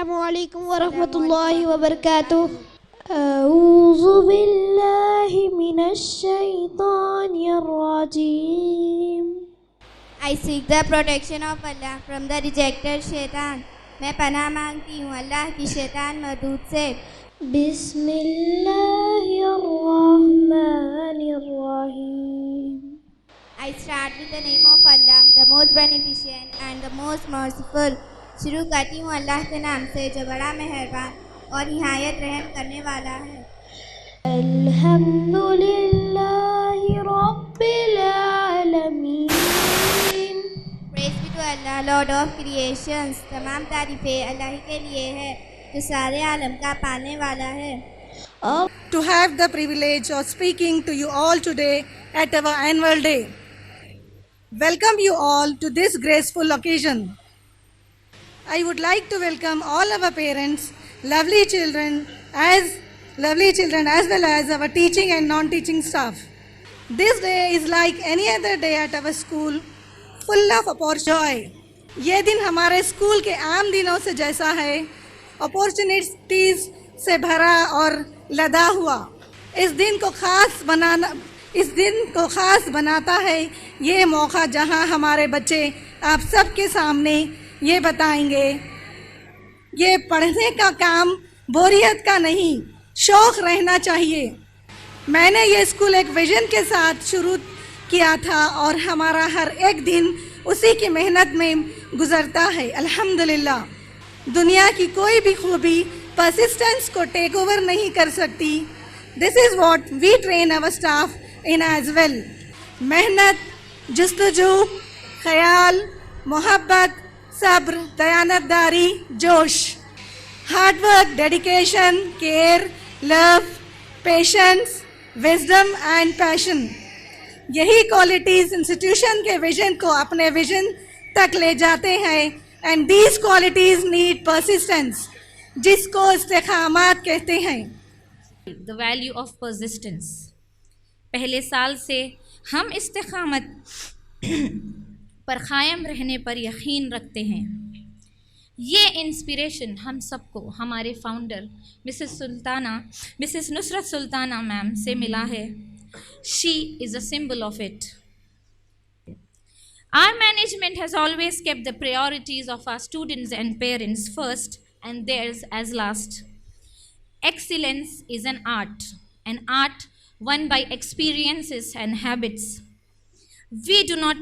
अस्सलामुअलैकुम वरहमतुल्लाहि वबरकातुह। अऊज़ु बिल्लाहि मिनश शैतानिर रजीम। I seek the protection of Allah from the rejected शैतान। मैं पनाह मांगती हूँ अल्लाह की शैतान मरदूद से। बिस्मिल्लाहिर्रहमानिर्रहीम। I start with the name of Allah, the most beneficent and the most merciful। शुरू करती हूँ अल्लाह के नाम से जो बड़ा मेहरबान और निहायत रहम करने वाला है। अल्हम्दुलिल्लाहि रब्बिल आलमीन। Praise be to Allah, Lord of creations। तमाम तारीफें अल्लाह ही के लिए है जो सारे आलम का पालने वाला है। To have the privilege of speaking to you all today at our annual day. Welcome you all to this graceful occasion. I would like to welcome all our parents, lovely children as well as our teaching and non-teaching staff. This day is like any other day at our school, full of opportunity. ये दिन हमारे school के आम दिनों से जैसा है, opportunities से भरा और लदा हुआ। इस दिन को खास बनाता है ये मौका जहां हमारे बच्चे आप सबके सामने ये बताएंगे, ये पढ़ने का काम बोरियत का नहीं, शौक़ रहना चाहिए। मैंने ये स्कूल एक विजन के साथ शुरू किया था और हमारा हर एक दिन उसी की मेहनत में गुजरता है। अल्हम्दुलिल्लाह, दुनिया की कोई भी खूबी परसिस्टेंस को टेक ओवर नहीं कर सकती। This is what we train our staff in as well. मेहनत, जस्तजू, ख्याल, मोहब्बत, सब्र, दयानतदारी, जोश, hard work, dedication, care, love, patience, wisdom and passion, यही क्वालिटीज़ इंस्टीट्यूशन के विजन को अपने विजन तक ले जाते हैं। And these qualities need persistence, जिसको इस्तिक़ामत कहते हैं। The value of persistence. पहले साल से हम इस्तिक़ामत पर क़ायम रहने पर यकीन रखते हैं। ये इंस्पिरेशन हम सबको हमारे founder Mrs Nusrat Sultana ma'am से मिला है। She is a symbol of it. Our management has always kept the priorities of our students and parents first and theirs as last. Excellence is an art won by experiences and habits. We do not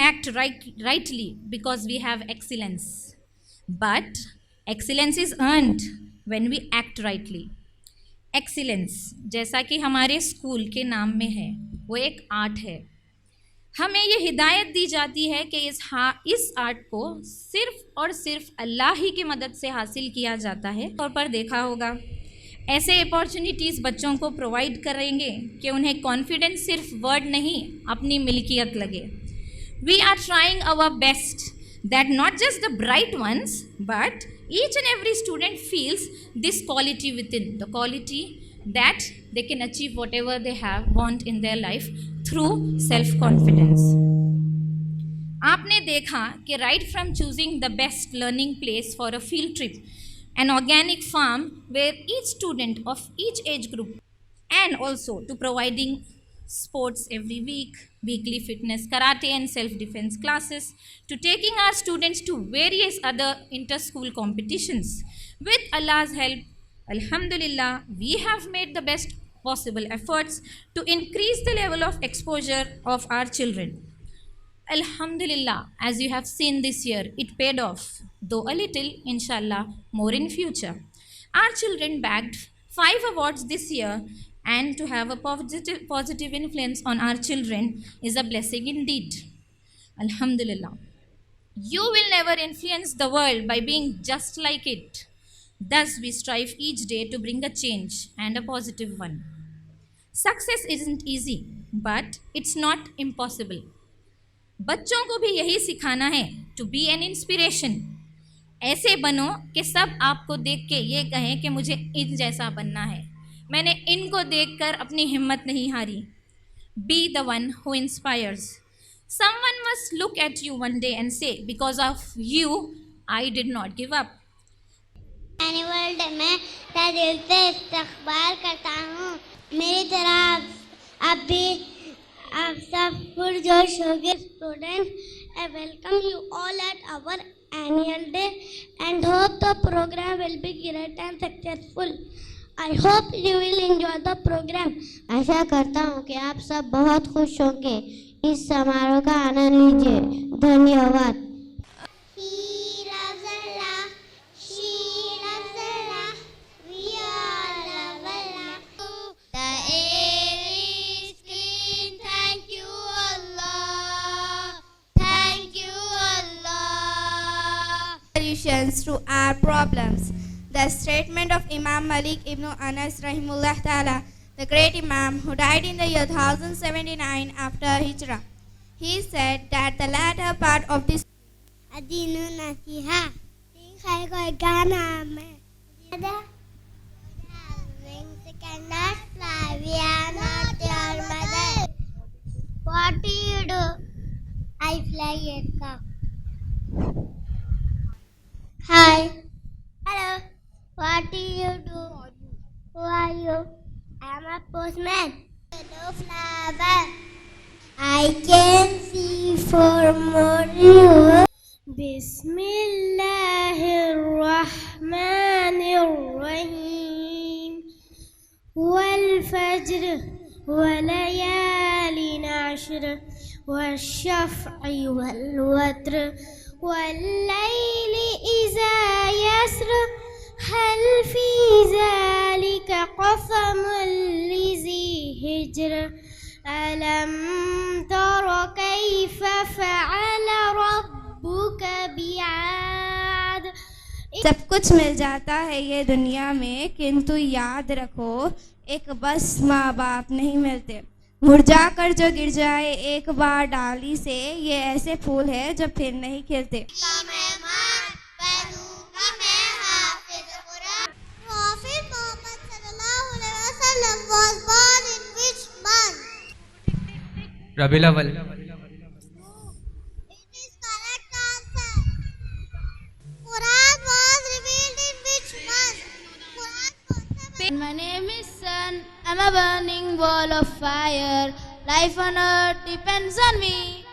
act rightly because we have excellence, but excellence is earned when we act rightly. Excellence, जैसा कि हमारे school के नाम में है, वो एक art है। हमें ये हिदायत दी जाती है कि इस आर्ट को सिर्फ़ और सिर्फ अल्लाह ही की मदद से हासिल किया जाता है। तौर पर देखा होगा ऐसे अपॉर्चुनिटीज़ बच्चों को प्रोवाइड करेंगे कि उन्हें कॉन्फिडेंस सिर्फ वर्ड नहीं, अपनी मिल्कियत लगे। We are trying our best that not just the bright ones but each and every student feels this quality within the quality that they can achieve whatever they want in their life through self-confidence. आपने देखा कि right from choosing the best learning place for a field trip, an organic farm where each student of each age group, and also to providing sports every week, weekly fitness, karate and self-defense classes, to taking our students to various other inter-school competitions. With Allah's help, Alhamdulillah, we have made the best possible efforts to increase the level of exposure of our children. Alhamdulillah, as you have seen this year, it paid off, though a little, inshallah, more in future. Our children bagged 5 awards this year, and to have a positive influence on our children is a blessing indeed. Alhamdulillah. You will never influence the world by being just like it. Thus, we strive each day to bring a change and a positive one. Success isn't easy, but it's not impossible. बच्चों को भी यही सिखाना है to be an inspiration. ऐसे बनो कि सब आपको देख के ये कहें कि मुझे इन जैसा बनना है। मैंने इनको देखकर अपनी हिम्मत नहीं हारी. Be the one who inspires. Someone must look at you one day and say, because of you, I did not give up. Annual day में तहे दिल से इस्तकबाल करता हूँ। मेरी तरह आप भी आप सब पुरजोश होंगे student. I welcome you all at our annual day and hope the program will be great and successful. I hope you will enjoy the program. आशा करता हूँ कि आप सब बहुत खुश होंगे। इस समारोह का आनंद लीजिए। धन्यवाद। Solutions to our problems. The statement of Imam Malik ibn Anas rahimullah ta'ala, the great Imam who died in the year 1079 after Hijrah. He said that the latter part of this Adinu Nasiha. Think I got Ghana. Wings cannot fly. We are not your mother. What do you do? I fly a cow. Hi. Hello. What do you do? Who are you? I am a postman. Hello, flower. I can see for more. Bismillahirrahmanirrahim. والفجر وليال عشر والشفع والوتر والليل إذا يسر هل في ذلك قسم لذي هجر ألم تر كيف فعل ربك بعاد. सब कुछ मिल जाता है ये दुनिया में, किंतु याद रखो एक बस माँ बाप नहीं मिलते। मुरझा कर जो गिर जाए एक बार डाली से, ये ऐसे फूल है जो फिर नहीं खिलते। रबीउल अव्वल। My name is Sun. I'm a burning ball of fire. Life on earth depends on me.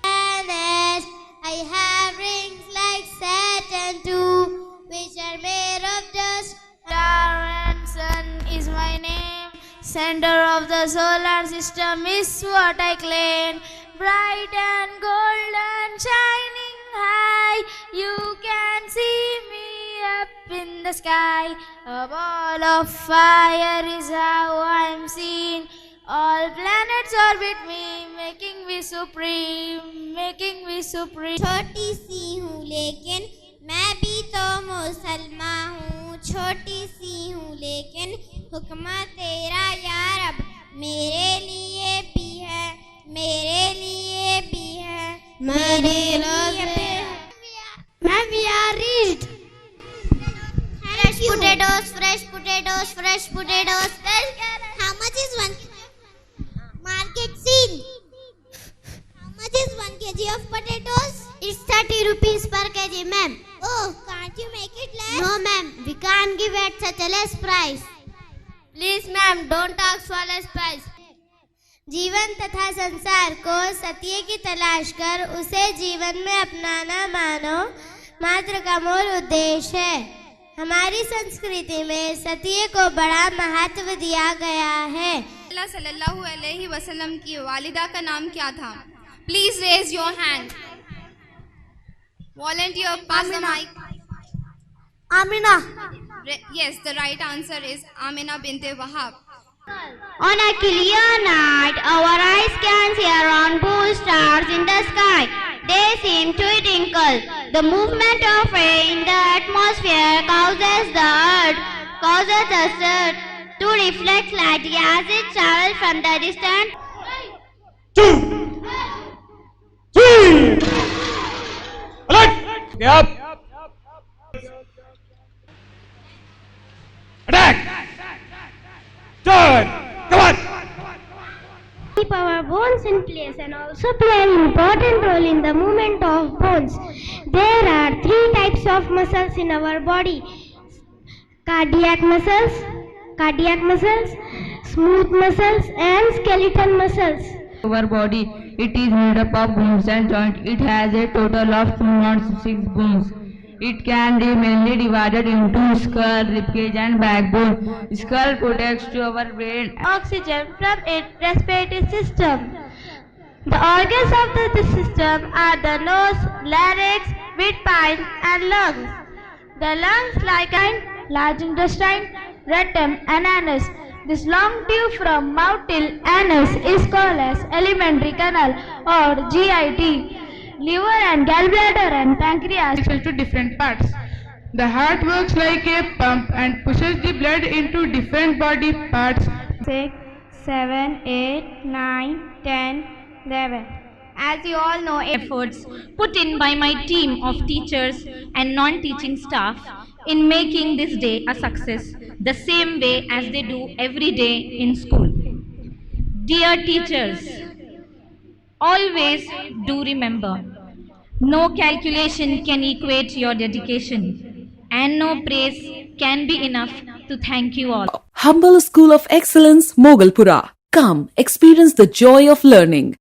Planets, I have rings like Saturn too, which are made of dust. Star and sun is my name. Center of the solar system is what I claim. Bright and golden, shining high. You can see me up in the sky. A ball of fire is how I'm seen. All planets orbit me, making me supreme, making me supreme. छोटी सी हूँ लेकिन मैं भी तो मुसलमान हूँ। छोटी सी हूँ लेकिन हुक्म तेरा या रब मेरे लिए भी है, मेरे लिए भी है, मेरे लिए भी है। मैं we are reached. Fresh potatoes, fresh potatoes, fresh potatoes. How much is one market scene? How much is 1 kg of potatoes? It's 30 rupees per kg, ma'am. Oh, can't you make it less? No, ma'am. We can't give at such a less price. Please, ma'am, don't ask for less price. जीवन तथा संसार को सत्य की तलाश कर उसे जीवन में अपनाना मानव मात्र का मूल उद्देश्य है। हमारी संस्कृति में सत्य को बड़ा महत्व दिया गया है। सल्लल्लाहु अलैहि वसल्लम की वालिदा का नाम क्या था? Please raise your hand. Volunteer, pass the mic. Amina. Yes, the right answer is Amina bint Wahab. On a clear night, our eyes can see around 2 stars in the sky. They seem to twinkle. The movement of air in the atmosphere causes the earth to reflect light as it travels from the distant. 2, 3, alert! Get up! Attack! Turn! Come on! Keep our bones in place and also play an important role in the movement of bones. There are 3 types of muscles in our body: cardiac muscles, smooth muscles, and skeletal muscles. Our body, it is made up of bones and joints. It has a total of 206 bones. It can be mainly divided into skull, ribcage, and backbone. Skull protects to our brain. Oxygen from its respiratory system. The organs of the system are the nose, larynx, windpipe, and lungs. The lungs like large intestine, rectum, and anus. This long tube from mouth till anus is called as alimentary canal or GIT. Liver and gallbladder and pancreas to different parts. The heart works like a pump and pushes the blood into different body parts. 6, 7, 8, 9, 10, 11. As you all know, Efforts put in by my team of teachers and non-teaching staff in making this day a success, the same way as they do every day in school. Dear teachers, always do remember, no calculation can equate your dedication, and no praise can be enough to thank you all. Humble School of Excellence, Mogalpura. Come, experience the joy of learning.